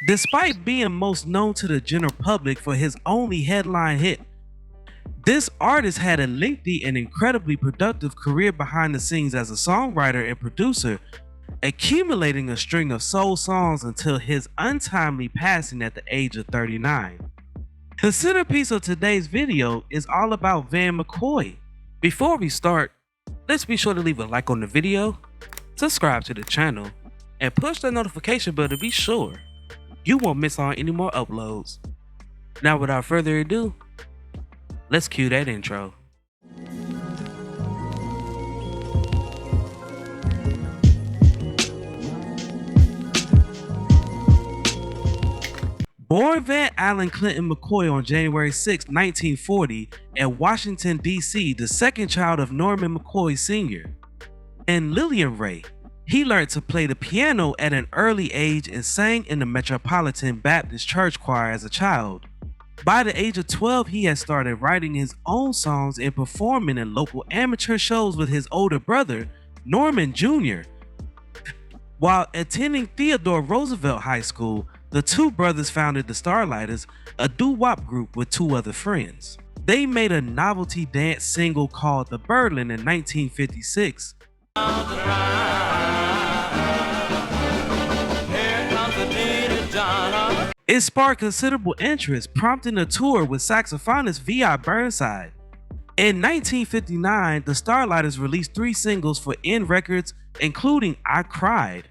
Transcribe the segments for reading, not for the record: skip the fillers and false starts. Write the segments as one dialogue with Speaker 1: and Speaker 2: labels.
Speaker 1: Despite being most known to the general public for his only headline hit, this artist had a lengthy and incredibly productive career behind the scenes as a songwriter and producer, accumulating a string of soul songs until his untimely passing at the age of 39. The centerpiece of today's video is all about Van McCoy. Before we start, let's be sure to leave a like on the video, subscribe to the channel, and push the notification bell to be sure you won't miss on any more uploads. Now without further ado, let's cue that intro. Born Van Allen Clinton McCoy on January 6, 1940 in Washington, D.C., the second child of Norman McCoy Sr. and Lillian Ray, he learned to play the piano at an early age and sang in the Metropolitan Baptist Church Choir as a child. By the age of 12, he had started writing his own songs and performing in local amateur shows with his older brother, Norman Jr. While attending Theodore Roosevelt High School, the two brothers founded the Starlighters, a DOO-WOP group with two other friends. They made a novelty dance single called The Berlin in 1956. It sparked considerable interest, prompting a tour with saxophonist V.I. Burnside. In 1959, the Starlighters released 3 singles for N Records, including I Cried.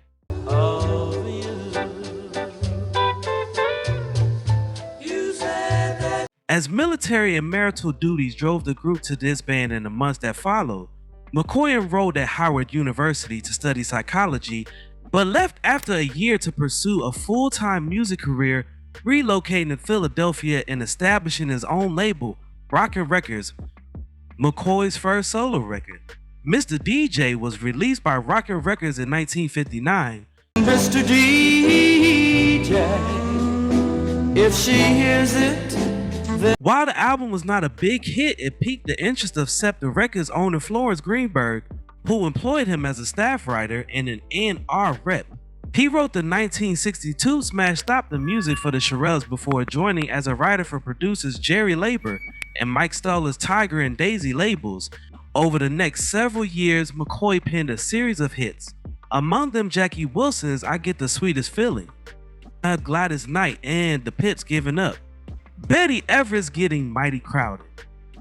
Speaker 1: As military and marital duties drove the group to disband in the months that followed, McCoy enrolled at Howard University to study psychology, but left after a year to pursue a full-time music career, relocating to Philadelphia and establishing his own label, Rockin' Records. McCoy's first solo record, Mr. DJ, was released by Rockin' Records in 1959.
Speaker 2: Mr. DJ, if she hears it.
Speaker 1: While the album was not a big hit, it piqued the interest of Scepter Records owner Florence Greenberg, who employed him as a staff writer and an NR rep. He wrote the 1962 smash Stop the Music for the Shirelles before joining as a writer for producers Jerry Leiber and Mike Stoller's Tiger and Daisy labels. Over the next several years, McCoy penned a series of hits, among them Jackie Wilson's I Get the Sweetest Feeling, Gladys Knight, and The Pits Giving Up. Betty Everett's Getting Mighty Crowded,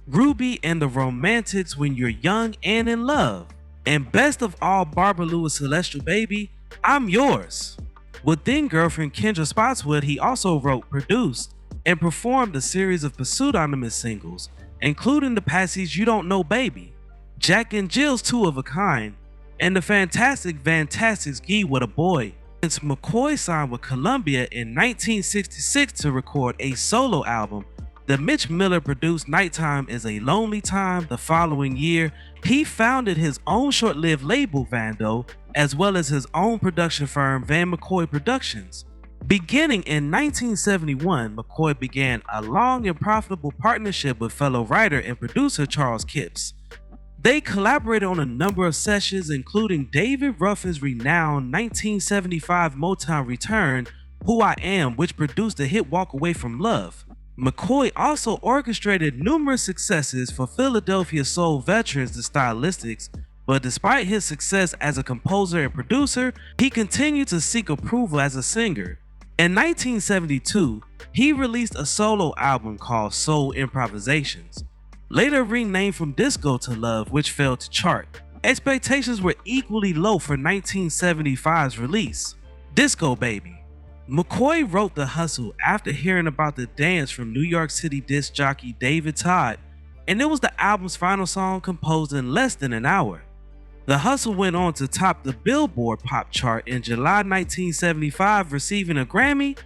Speaker 1: Ruby and the Romantics When You're Young and in Love, and best of all, Barbara Lewis' Celestial Baby, I'm Yours. With then girlfriend Kendra Spotswood, he also wrote, produced, and performed a series of pseudonymous singles, including the passage You Don't Know Baby, Jack and Jill's Two of a Kind, and the fantastic Fantastics Gee What a Boy. Since McCoy signed with Columbia in 1966 to record a solo album, the Mitch Miller produced Nighttime is a Lonely Time the following year, he founded his own short-lived label Vando, as well as his own production firm Van McCoy Productions. Beginning in 1971, McCoy began a long and profitable partnership with fellow writer and producer Charles Kipps. They collaborated on a number of sessions, including David Ruffin's renowned 1975 Motown return, Who I Am, which produced the hit Walk Away from Love. McCoy also orchestrated numerous successes for Philadelphia soul veterans The Stylistics, but despite his success as a composer and producer, he continued to seek approval as a singer. In 1972, he released a solo album called Soul Improvisations, later renamed From Disco to Love, which failed to chart. Expectations were equally low for 1975's release, Disco Baby. McCoy wrote The Hustle after hearing about the dance from New York City disc jockey David Todd, and it was the album's final song composed in less than an hour. The Hustle went on to top the Billboard pop chart in July 1975, receiving a Grammy,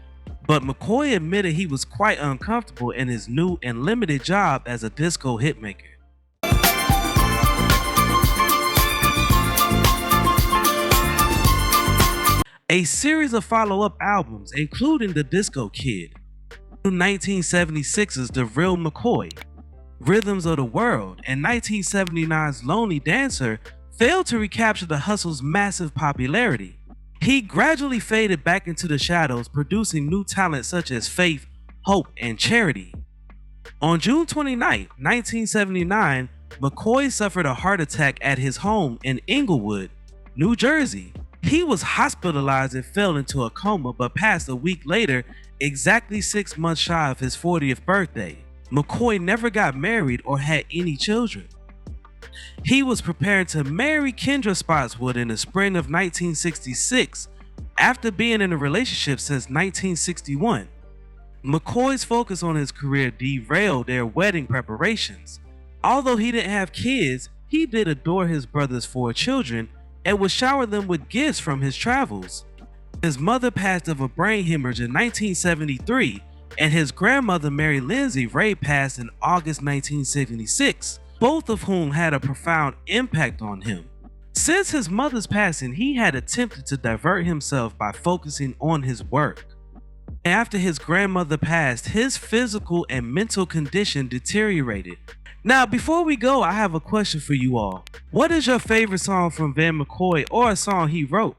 Speaker 1: but McCoy admitted he was quite uncomfortable in his new and limited job as a disco hitmaker. A series of follow-up albums, including The Disco Kid, 1976's The Real McCoy, Rhythms of the World, and 1979's Lonely Dancer, failed to recapture The Hustle's massive popularity. He gradually faded back into the shadows, producing new talent such as Faith, Hope, and Charity. On June 29, 1979, McCoy suffered a heart attack at his home in Englewood, New Jersey. He was hospitalized and fell into a coma but passed a week later, exactly 6 months shy of his 40th birthday. McCoy never got married or had any children. He was preparing to marry Kendra Spotswood in the spring of 1966 after being in a relationship since 1961. McCoy's focus on his career derailed their wedding preparations. Although he didn't have kids, he did adore his brother's 4 children and would shower them with gifts from his travels. His mother passed of a brain hemorrhage in 1973, and his grandmother Mary Lindsay Ray passed in August 1976, both of whom had a profound impact on him. Since his mother's passing, he had attempted to divert himself by focusing on his work. After his grandmother passed, his physical and mental condition deteriorated. Now, before we go, I have a question for you all. What is your favorite song from Van McCoy or a song he wrote?